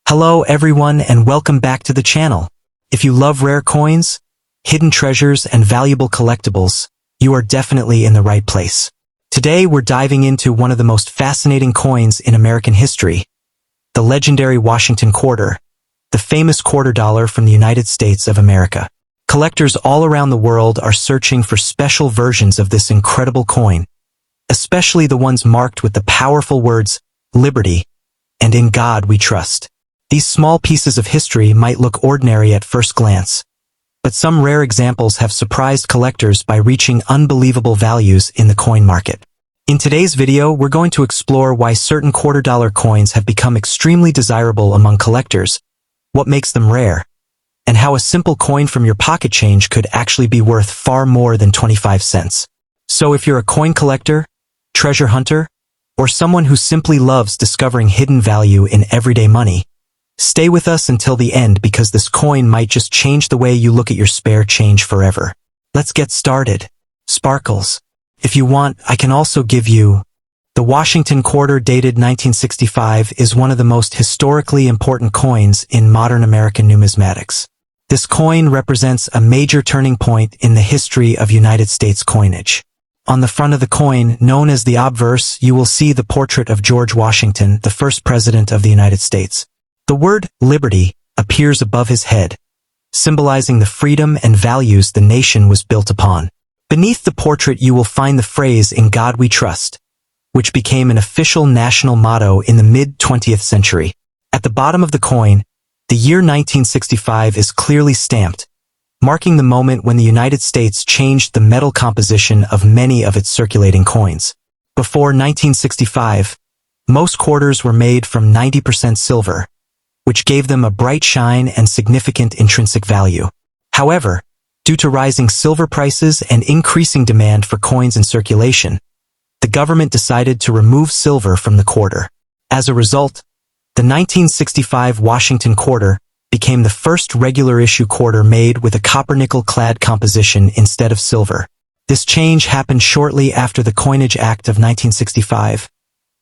Hello everyone and welcome back to the channel. If you love rare coins, hidden treasures and valuable collectibles, you are definitely in the right place. Today we're diving into one of the most fascinating coins in American history, the legendary Washington quarter, the famous quarter dollar from the United States of America. Collectors all around the world are searching for special versions of this incredible coin, especially the ones marked with the powerful words, "Liberty," and "In God We Trust." These small pieces of history might look ordinary at first glance, but some rare examples have surprised collectors by reaching unbelievable values in the coin market. In today's video, we're going to explore why certain quarter dollar coins have become extremely desirable among collectors, what makes them rare, and how a simple coin from your pocket change could actually be worth far more than 25 cents. So if you're a coin collector, treasure hunter, or someone who simply loves discovering hidden value in everyday money, stay with us until the end because this coin might just change the way you look at your spare change forever. Let's get started. Sparkles. If you want, I can also give you. The Washington quarter dated 1965 is one of the most historically important coins in modern American numismatics. This coin represents a major turning point in the history of United States coinage. On the front of the coin, known as the obverse, you will see the portrait of George Washington, the first president of the United States. The word liberty appears above his head, symbolizing the freedom and values the nation was built upon. Beneath the portrait you will find the phrase "In God We Trust," which became an official national motto in the mid-20th century. At the bottom of the coin, the year 1965 is clearly stamped, marking the moment when the United States changed the metal composition of many of its circulating coins. Before 1965, most quarters were made from 90% silver, which gave them a bright shine and significant intrinsic value. However, due to rising silver prices and increasing demand for coins in circulation, the government decided to remove silver from the quarter. As a result, the 1965 Washington quarter became the first regular-issue quarter made with a copper-nickel-clad composition instead of silver. This change happened shortly after the Coinage Act of 1965,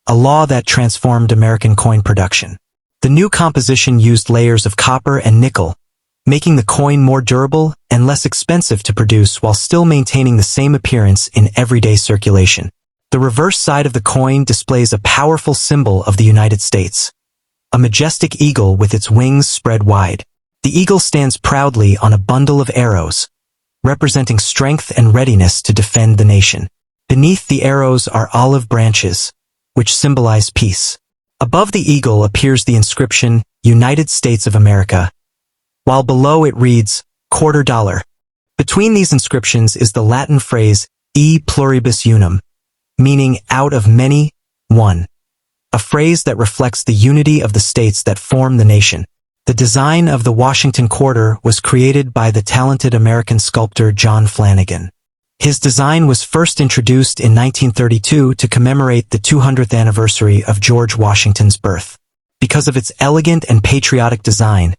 a law that transformed American coin production. The new composition used layers of copper and nickel, making the coin more durable and less expensive to produce while still maintaining the same appearance in everyday circulation. The reverse side of the coin displays a powerful symbol of the United States, a majestic eagle with its wings spread wide. The eagle stands proudly on a bundle of arrows, representing strength and readiness to defend the nation. Beneath the arrows are olive branches, which symbolize peace. Above the eagle appears the inscription, United States of America, while below it reads, quarter dollar. Between these inscriptions is the Latin phrase, e pluribus unum, meaning out of many, one, a phrase that reflects the unity of the states that form the nation. The design of the Washington quarter was created by the talented American sculptor John Flanagan. His design was first introduced in 1932 to commemorate the 200th anniversary of George Washington's birth. Because of its elegant and patriotic design,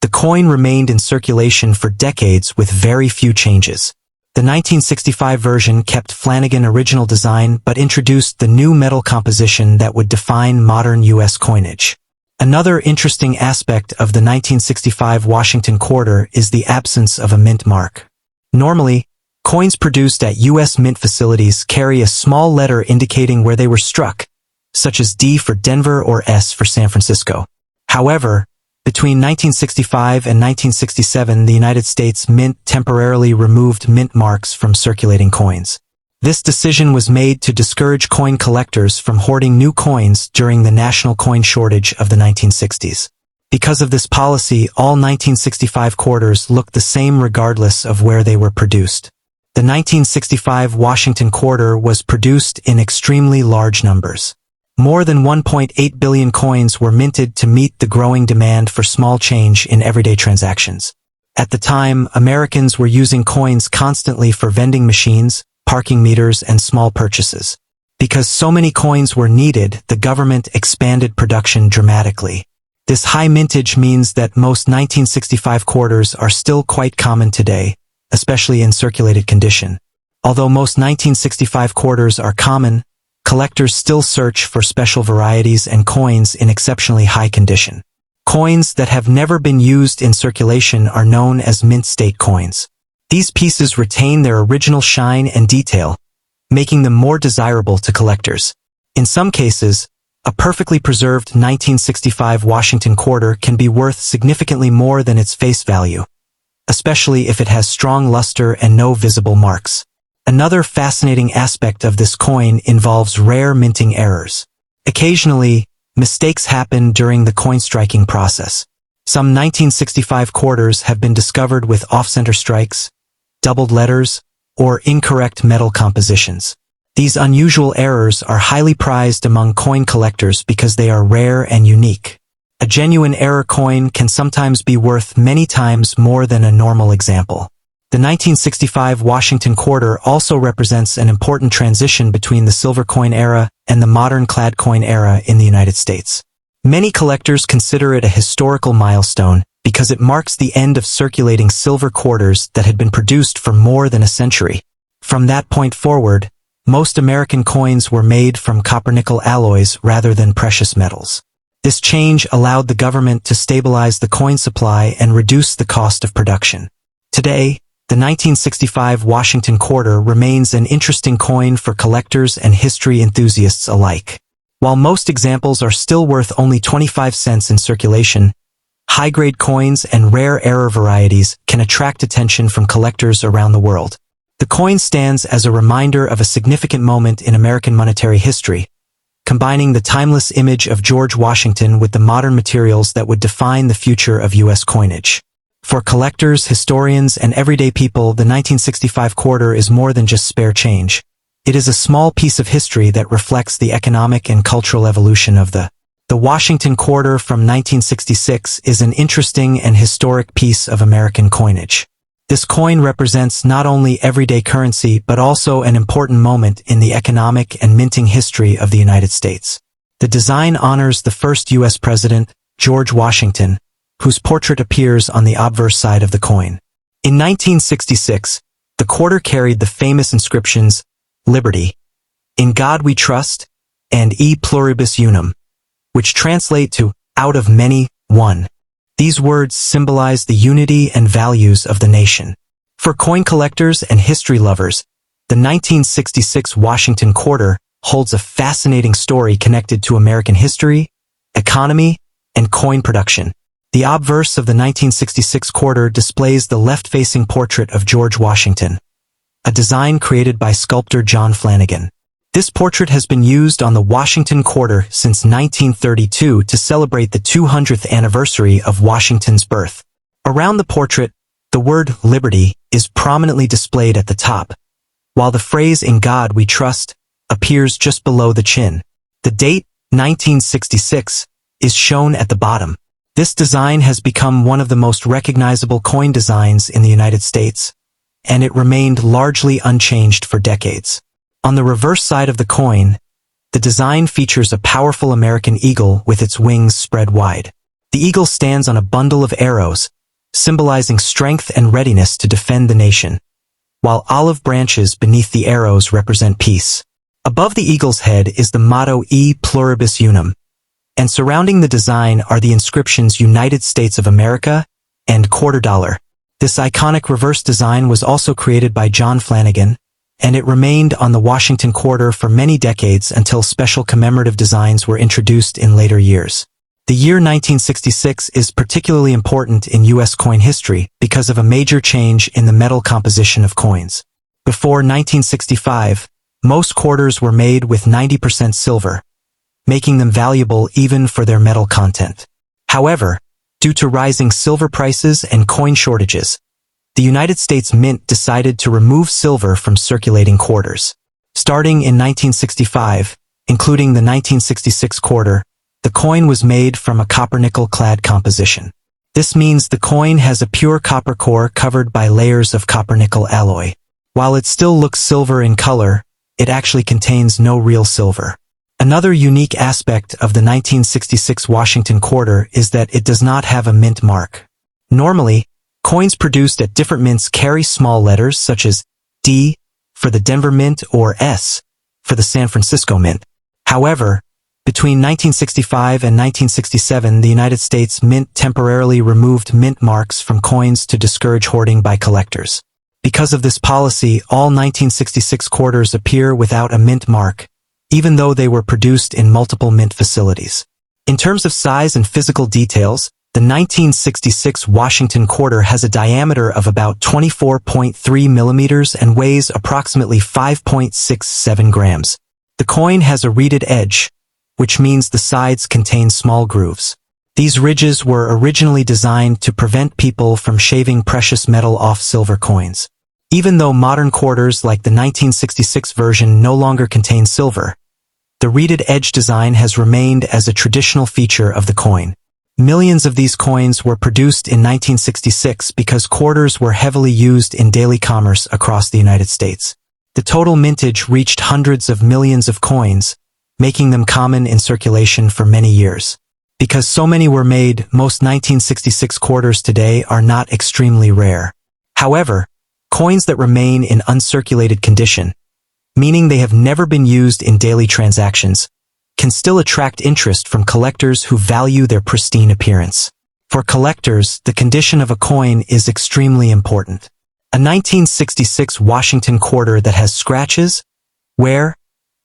the coin remained in circulation for decades with very few changes. The 1965 version kept Flanagan's original design but introduced the new metal composition that would define modern U.S. coinage. Another interesting aspect of the 1965 Washington quarter is the absence of a mint mark. Normally, coins produced at U.S. mint facilities carry a small letter indicating where they were struck, such as D for Denver or S for San Francisco. However, between 1965 and 1967, the United States Mint temporarily removed mint marks from circulating coins. This decision was made to discourage coin collectors from hoarding new coins during the national coin shortage of the 1960s. Because of this policy, all 1965 quarters looked the same regardless of where they were produced. The 1965 Washington quarter was produced in extremely large numbers. More than 1.8 billion coins were minted to meet the growing demand for small change in everyday transactions. At the time, Americans were using coins constantly for vending machines, parking meters, and small purchases. Because so many coins were needed, the government expanded production dramatically. This high mintage means that most 1965 quarters are still quite common today, especially in circulated condition. Although most 1965 quarters are common, collectors still search for special varieties and coins in exceptionally high condition. Coins that have never been used in circulation are known as mint state coins. These pieces retain their original shine and detail, making them more desirable to collectors. In some cases, a perfectly preserved 1965 Washington quarter can be worth significantly more than its face value, especially if it has strong luster and no visible marks. Another fascinating aspect of this coin involves rare minting errors. Occasionally, mistakes happen during the coin striking process. Some 1965 quarters have been discovered with off-center strikes, doubled letters, or incorrect metal compositions. These unusual errors are highly prized among coin collectors because they are rare and unique. A genuine error coin can sometimes be worth many times more than a normal example. The 1965 Washington quarter also represents an important transition between the silver coin era and the modern clad coin era in the United States. Many collectors consider it a historical milestone because it marks the end of circulating silver quarters that had been produced for more than a century. From that point forward, most American coins were made from copper-nickel alloys rather than precious metals. This change allowed the government to stabilize the coin supply and reduce the cost of production. Today, the 1965 Washington quarter remains an interesting coin for collectors and history enthusiasts alike. While most examples are still worth only 25 cents in circulation, high-grade coins and rare error varieties can attract attention from collectors around the world. The coin stands as a reminder of a significant moment in American monetary history, combining the timeless image of George Washington with the modern materials that would define the future of U.S. coinage. For collectors, historians, and everyday people, the 1965 quarter is more than just spare change. It is a small piece of history that reflects the economic and cultural evolution of the Washington quarter from 1966 is an interesting and historic piece of American coinage. This coin represents not only everyday currency but also an important moment in the economic and minting history of the United States. The design honors the first U.S. President, George Washington, whose portrait appears on the obverse side of the coin. In 1966, the quarter carried the famous inscriptions, Liberty, In God We Trust, and E Pluribus Unum, which translate to, Out of Many, One. These words symbolize the unity and values of the nation. For coin collectors and history lovers, the 1966 Washington quarter holds a fascinating story connected to American history, economy, and coin production. The obverse of the 1966 quarter displays the left-facing portrait of George Washington, a design created by sculptor John Flanagan. This portrait has been used on the Washington quarter since 1932 to celebrate the 200th anniversary of Washington's birth. Around the portrait, the word Liberty is prominently displayed at the top, while the phrase In God We Trust appears just below the chin. The date, 1966, is shown at the bottom. This design has become one of the most recognizable coin designs in the United States, and it remained largely unchanged for decades. On the reverse side of the coin, the design features a powerful American eagle with its wings spread wide. The eagle stands on a bundle of arrows, symbolizing strength and readiness to defend the nation, while olive branches beneath the arrows represent peace. Above the eagle's head is the motto E Pluribus Unum, and surrounding the design are the inscriptions United States of America and quarter dollar. This iconic reverse design was also created by John Flanagan, and it remained on the Washington quarter for many decades until special commemorative designs were introduced in later years. The year 1966 is particularly important in U.S. coin history because of a major change in the metal composition of coins. Before 1965, most quarters were made with 90% silver, making them valuable even for their metal content. However, due to rising silver prices and coin shortages, the United States Mint decided to remove silver from circulating quarters. Starting in 1965, including the 1966 quarter, the coin was made from a copper-nickel clad composition. This means the coin has a pure copper core covered by layers of copper-nickel alloy. While it still looks silver in color, it actually contains no real silver. Another unique aspect of the 1966 Washington quarter is that it does not have a mint mark. Normally, coins produced at different mints carry small letters such as D for the Denver Mint or S for the San Francisco Mint. However, Between 1965 and 1967, the United States Mint temporarily removed mint marks from coins to discourage hoarding by collectors. Because of this policy, all 1966 quarters appear without a mint mark, even though they were produced in multiple mint facilities. In terms of size and physical details, the 1966 Washington quarter has a diameter of about 24.3 millimeters and weighs approximately 5.67 grams. The coin has a reeded edge, which means the sides contain small grooves. These ridges were originally designed to prevent people from shaving precious metal off silver coins. Even though modern quarters like the 1966 version no longer contain silver, the reeded edge design has remained as a traditional feature of the coin. Millions of these coins were produced in 1966 because quarters were heavily used in daily commerce across the United States. The total mintage reached hundreds of millions of coins, making them common in circulation for many years. Because so many were made, most 1966 quarters today are not extremely rare. However, coins that remain in uncirculated condition, meaning they have never been used in daily transactions, can still attract interest from collectors who value their pristine appearance. For collectors, the condition of a coin is extremely important. A 1966 Washington quarter that has scratches, wear,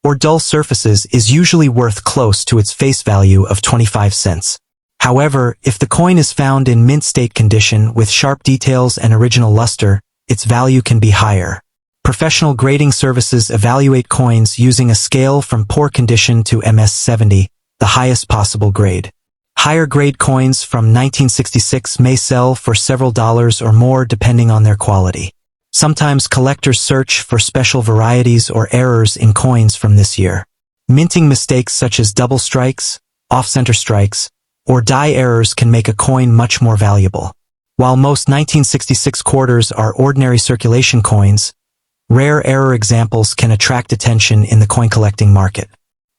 or dull surfaces is usually worth close to its face value of 25 cents. However, if the coin is found in mint state condition with sharp details and original luster, its value can be higher. Professional grading services evaluate coins using a scale from poor condition to MS-70, the highest possible grade. Higher grade coins from 1966 may sell for several dollars or more depending on their quality. Sometimes collectors search for special varieties or errors in coins from this year. Minting mistakes such as double strikes, off-center strikes, or die errors can make a coin much more valuable. While most 1966 quarters are ordinary circulation coins, rare error examples can attract attention in the coin collecting market.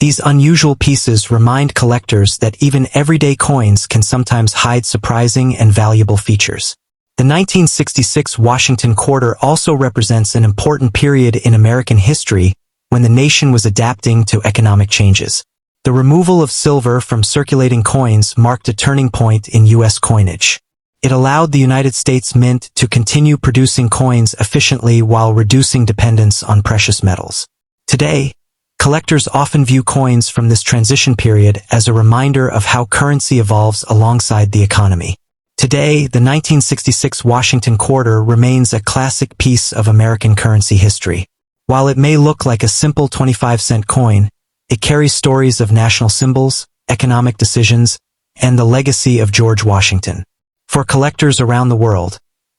These unusual pieces remind collectors that even everyday coins can sometimes hide surprising and valuable features. The 1966 Washington quarter also represents an important period in American history when the nation was adapting to economic changes. The removal of silver from circulating coins marked a turning point in U.S. coinage. It allowed the United States Mint to continue producing coins efficiently while reducing dependence on precious metals. Today, collectors often view coins from this transition period as a reminder of how currency evolves alongside the economy. Today, the 1966 Washington quarter remains a classic piece of American currency history. While it may look like a simple 25-cent coin, it carries stories of national symbols, economic decisions, and the legacy of George Washington. For collectors around the world,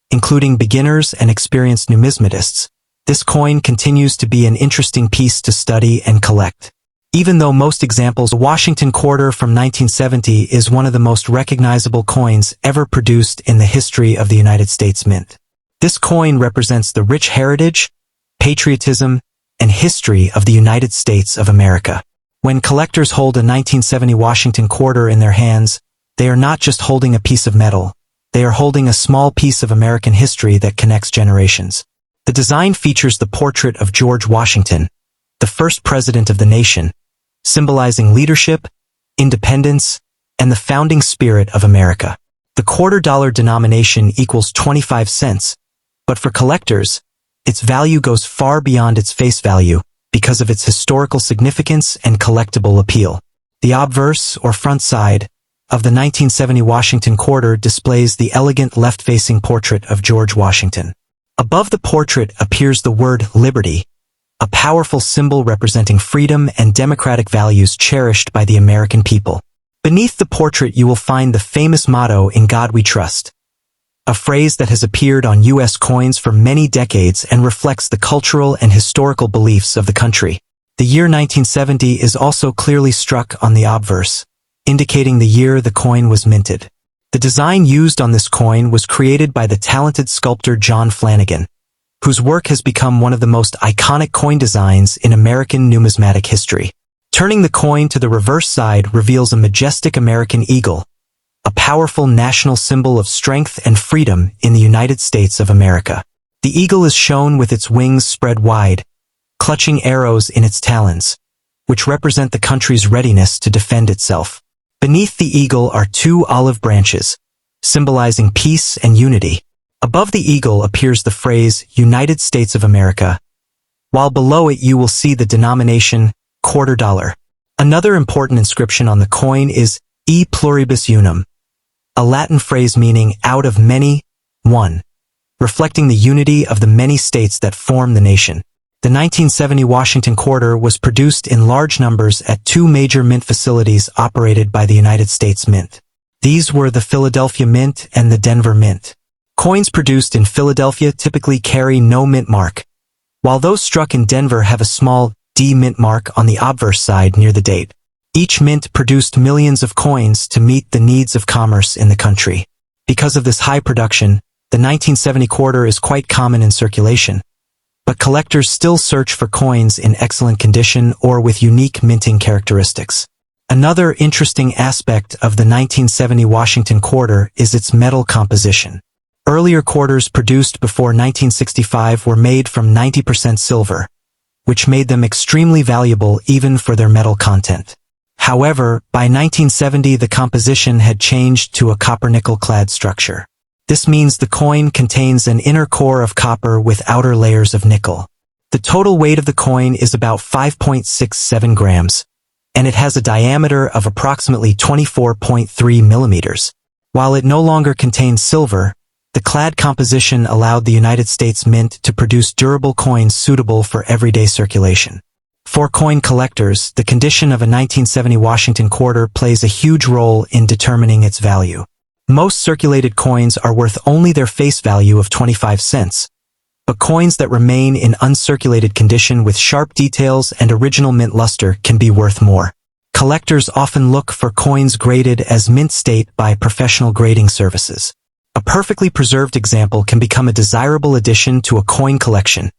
including beginners and experienced numismatists, this coin continues to be an interesting piece to study and collect. Even though most examples, the Washington quarter from 1970 is one of the most recognizable coins ever produced in the history of the United States Mint. This coin represents the rich heritage, patriotism, and history of the United States of America. When collectors hold a 1970 Washington quarter in their hands, they are not just holding a piece of metal, they are holding a small piece of American history that connects generations. The design features the portrait of George Washington, the first president of the nation, symbolizing leadership, independence, and the founding spirit of America. The $quarter denomination equals 25 cents, but for collectors, its value goes far beyond its face value because of its historical significance and collectible appeal. The obverse, or front side, of the 1970 Washington quarter displays the elegant left-facing portrait of George Washington. Above the portrait appears the word liberty, a powerful symbol representing freedom and democratic values cherished by the American people. Beneath the portrait you will find the famous motto, "In God We Trust," a phrase that has appeared on U.S. coins for many decades and reflects the cultural and historical beliefs of the country. The year 1970 is also clearly struck on the obverse, indicating the year the coin was minted. The design used on this coin was created by the talented sculptor John Flanagan, whose work has become one of the most iconic coin designs in American numismatic history. Turning the coin to the reverse side reveals a majestic American eagle, a powerful national symbol of strength and freedom in the United States of America. The eagle is shown with its wings spread wide, clutching arrows in its talons, which represent the country's readiness to defend itself. Beneath the eagle are two olive branches, symbolizing peace and unity. Above the eagle appears the phrase United States of America, while below it you will see the denomination quarter dollar. Another important inscription on the coin is E pluribus unum, a Latin phrase meaning out of many, one, reflecting the unity of the many states that form the nation. The 1970 Washington quarter was produced in large numbers at two major mint facilities operated by the United States Mint. These were the Philadelphia Mint and the Denver Mint. Coins produced in Philadelphia typically carry no mint mark, while those struck in Denver have a small D mint mark on the obverse side near the date. Each mint produced millions of coins to meet the needs of commerce in the country. Because of this high production, the 1970 quarter is quite common in circulation, but collectors still search for coins in excellent condition or with unique minting characteristics. Another interesting aspect of the 1970 Washington quarter is its metal composition. Earlier quarters produced before 1965 were made from 90% silver, which made them extremely valuable even for their metal content. However, by 1970 the composition had changed to a copper-nickel-clad structure. This means the coin contains an inner core of copper with outer layers of nickel. The total weight of the coin is about 5.67 grams, and it has a diameter of approximately 24.3 millimeters. While it no longer contains silver, the clad composition allowed the United States Mint to produce durable coins suitable for everyday circulation. For coin collectors, the condition of a 1970 Washington quarter plays a huge role in determining its value. Most circulated coins are worth only their face value of 25 cents, but coins that remain in uncirculated condition with sharp details and original mint luster can be worth more. Collectors often look for coins graded as mint state by professional grading services. A perfectly preserved example can become a desirable addition to a coin collection,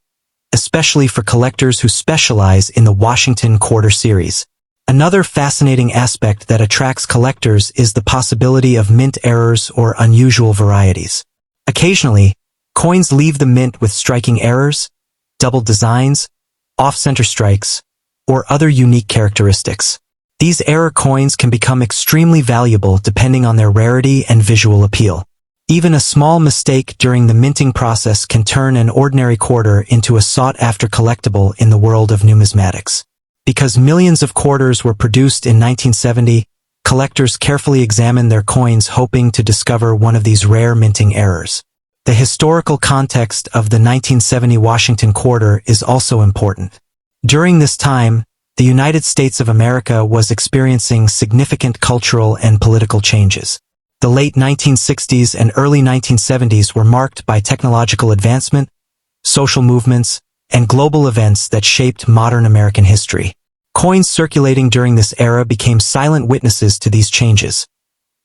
especially for collectors who specialize in the Washington Quarter series. Another fascinating aspect that attracts collectors is the possibility of mint errors or unusual varieties. Occasionally, coins leave the mint with striking errors, double designs, off-center strikes, or other unique characteristics. These error coins can become extremely valuable depending on their rarity and visual appeal. Even a small mistake during the minting process can turn an ordinary quarter into a sought-after collectible in the world of numismatics. Because millions of quarters were produced in 1970, collectors carefully examine their coins hoping to discover one of these rare minting errors. The historical context of the 1970 Washington quarter is also important. During this time, the United States of America was experiencing significant cultural and political changes. The late 1960s and early 1970s were marked by technological advancement, social movements, and global events that shaped modern American history. Coins circulating during this era became silent witnesses to these changes,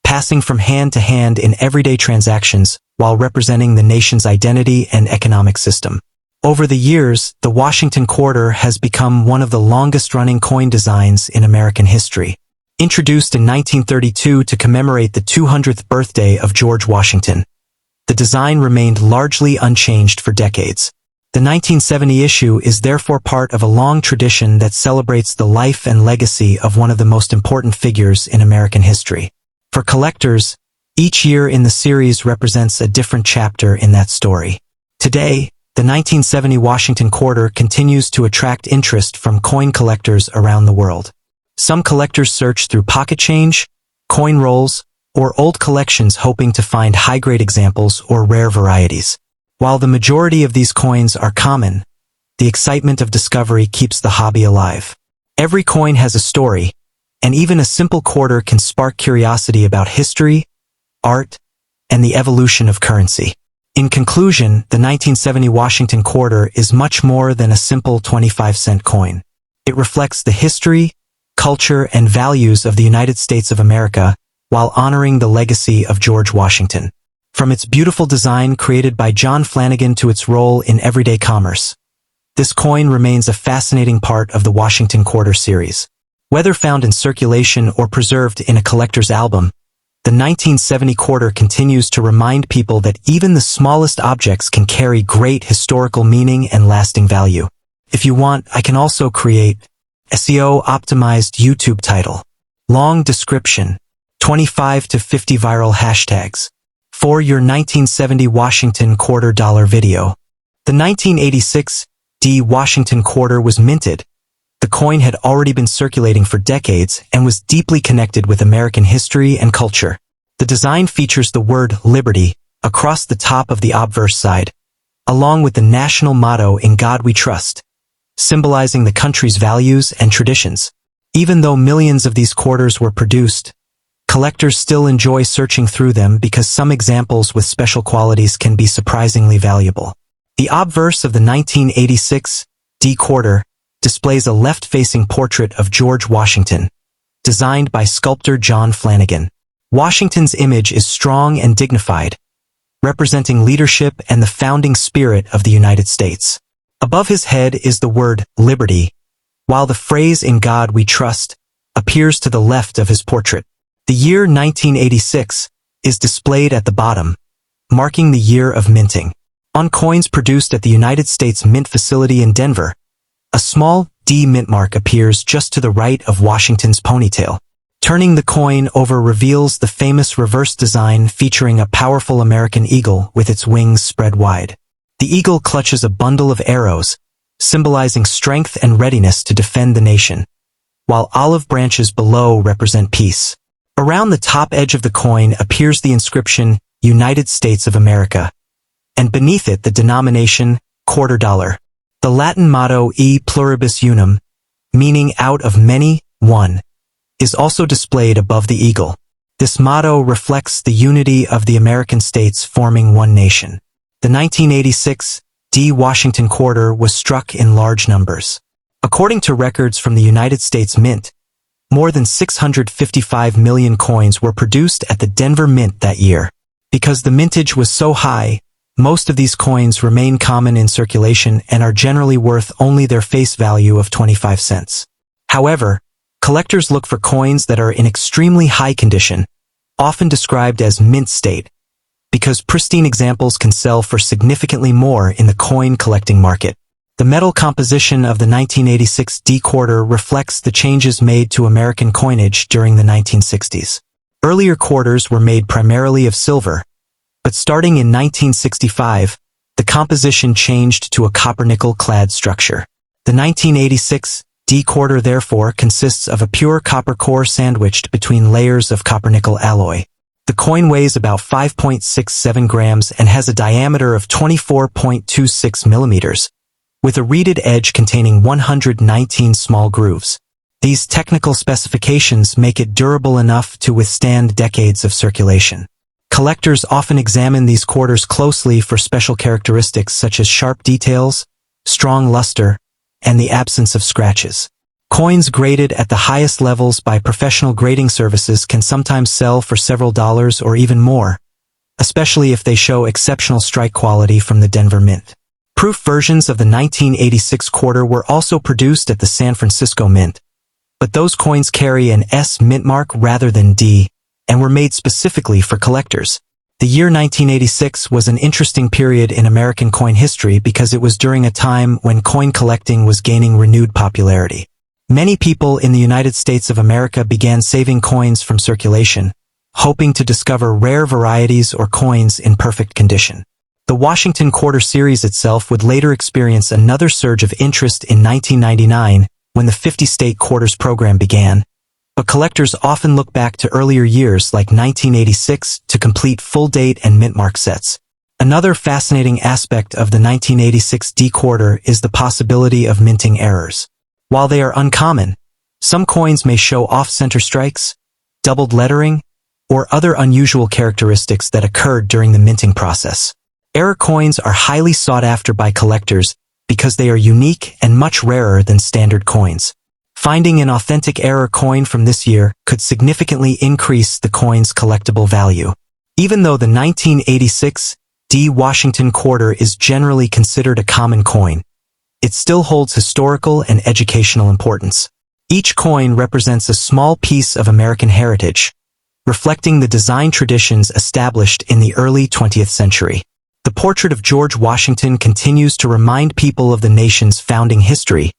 passing from hand to hand in everyday transactions while representing the nation's identity and economic system. Over the years, the Washington quarter has become one of the longest-running coin designs in American history. Introduced in 1932 to commemorate the 200th birthday of George Washington, the design remained largely unchanged for decades. The 1970 issue is therefore part of a long tradition that celebrates the life and legacy of one of the most important figures in American history. For collectors, each year in the series represents a different chapter in that story. Today, the 1970 Washington quarter continues to attract interest from coin collectors around the world. Some collectors search through pocket change, coin rolls, or old collections hoping to find high-grade examples or rare varieties. While the majority of these coins are common, the excitement of discovery keeps the hobby alive. Every coin has a story, and even a simple quarter can spark curiosity about history, art, and the evolution of currency. In conclusion, the 1970 Washington quarter is much more than a simple 25-cent coin. It reflects the history, culture, and values of the United States of America while honoring the legacy of George Washington. From its beautiful design created by John Flanagan to its role in everyday commerce, this coin remains a fascinating part of the Washington Quarter series. Whether found in circulation or preserved in a collector's album, the 1970 quarter continues to remind people that even the smallest objects can carry great historical meaning and lasting value. If you want, I can also create SEO-optimized YouTube title. Long description. 25 to 50 viral hashtags. For your 1970 Washington quarter dollar video. The 1986 D Washington quarter was minted. The coin had already been circulating for decades and was deeply connected with American history and culture. The design features the word Liberty across the top of the obverse side, along with the national motto "In God We Trust," symbolizing the country's values and traditions. Even though millions of these quarters were produced, collectors still enjoy searching through them because some examples with special qualities can be surprisingly valuable. The obverse of the 1986 D quarter displays a left-facing portrait of George Washington, designed by sculptor John Flanagan. Washington's image is strong and dignified, representing leadership and the founding spirit of the United States. Above his head is the word Liberty, while the phrase "In God We Trust" appears to the left of his portrait. The year 1986 is displayed at the bottom, marking the year of minting. On coins produced at the United States Mint facility in Denver, a small D mint mark appears just to the right of Washington's ponytail. Turning the coin over reveals the famous reverse design featuring a powerful American eagle with its wings spread wide. The eagle clutches a bundle of arrows, symbolizing strength and readiness to defend the nation, while olive branches below represent peace. Around the top edge of the coin appears the inscription "United States of America," and beneath it the denomination quarter dollar. The Latin motto "E pluribus unum," meaning "out of many, one," is also displayed above the eagle. This motto reflects the unity of the American states forming one nation. The 1986 D Washington quarter was struck in large numbers. According to records from the United States Mint, more than 655 million coins were produced at the Denver Mint that year. Because the mintage was so high, most of these coins remain common in circulation and are generally worth only their face value of 25 cents. However, collectors look for coins that are in extremely high condition, often described as mint state, because pristine examples can sell for significantly more in the coin collecting market. The metal composition of the 1986 D quarter reflects the changes made to American coinage during the 1960s. Earlier quarters were made primarily of silver, but starting in 1965, the composition changed to a copper-nickel-clad structure. The 1986 D quarter therefore consists of a pure copper core sandwiched between layers of copper-nickel alloy. The coin weighs about 5.67 grams and has a diameter of 24.26 millimeters, with a reeded edge containing 119 small grooves. These technical specifications make it durable enough to withstand decades of circulation. Collectors often examine these quarters closely for special characteristics such as sharp details, strong luster, and the absence of scratches. Coins graded at the highest levels by professional grading services can sometimes sell for several dollars or even more, especially if they show exceptional strike quality from the Denver Mint. Proof versions of the 1986 quarter were also produced at the San Francisco Mint, but those coins carry an S mint mark rather than D, and were made specifically for collectors. The year 1986 was an interesting period in American coin history because it was during a time when coin collecting was gaining renewed popularity. Many people in the United States of America began saving coins from circulation, hoping to discover rare varieties or coins in perfect condition. The Washington Quarter series itself would later experience another surge of interest in 1999 when the 50-state quarters program began, but collectors often look back to earlier years like 1986 to complete full-date and mint-mark sets. Another fascinating aspect of the 1986 D quarter is the possibility of minting errors. While they are uncommon, some coins may show off-center strikes, doubled lettering, or other unusual characteristics that occurred during the minting process. Error coins are highly sought after by collectors because they are unique and much rarer than standard coins. Finding an authentic error coin from this year could significantly increase the coin's collectible value. Even though the 1986 D Washington quarter is generally considered a common coin, it still holds historical and educational importance. Each coin represents a small piece of American heritage, reflecting the design traditions established in the early 20th century. The portrait of George Washington continues to remind people of the nation's founding history,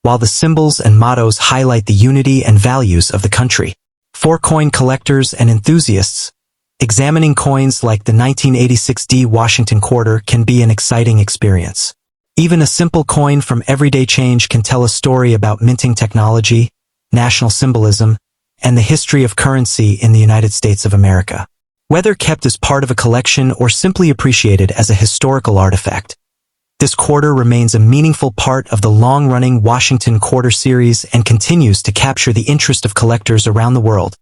while the symbols and mottos highlight the unity and values of the country. For coin collectors and enthusiasts, examining coins like the 1986 D Washington quarter can be an exciting experience. Even a simple coin from everyday change can tell a story about minting technology, national symbolism, and the history of currency in the United States of America. Whether kept as part of a collection or simply appreciated as a historical artifact, this quarter remains a meaningful part of the long-running Washington Quarter series and continues to capture the interest of collectors around the world.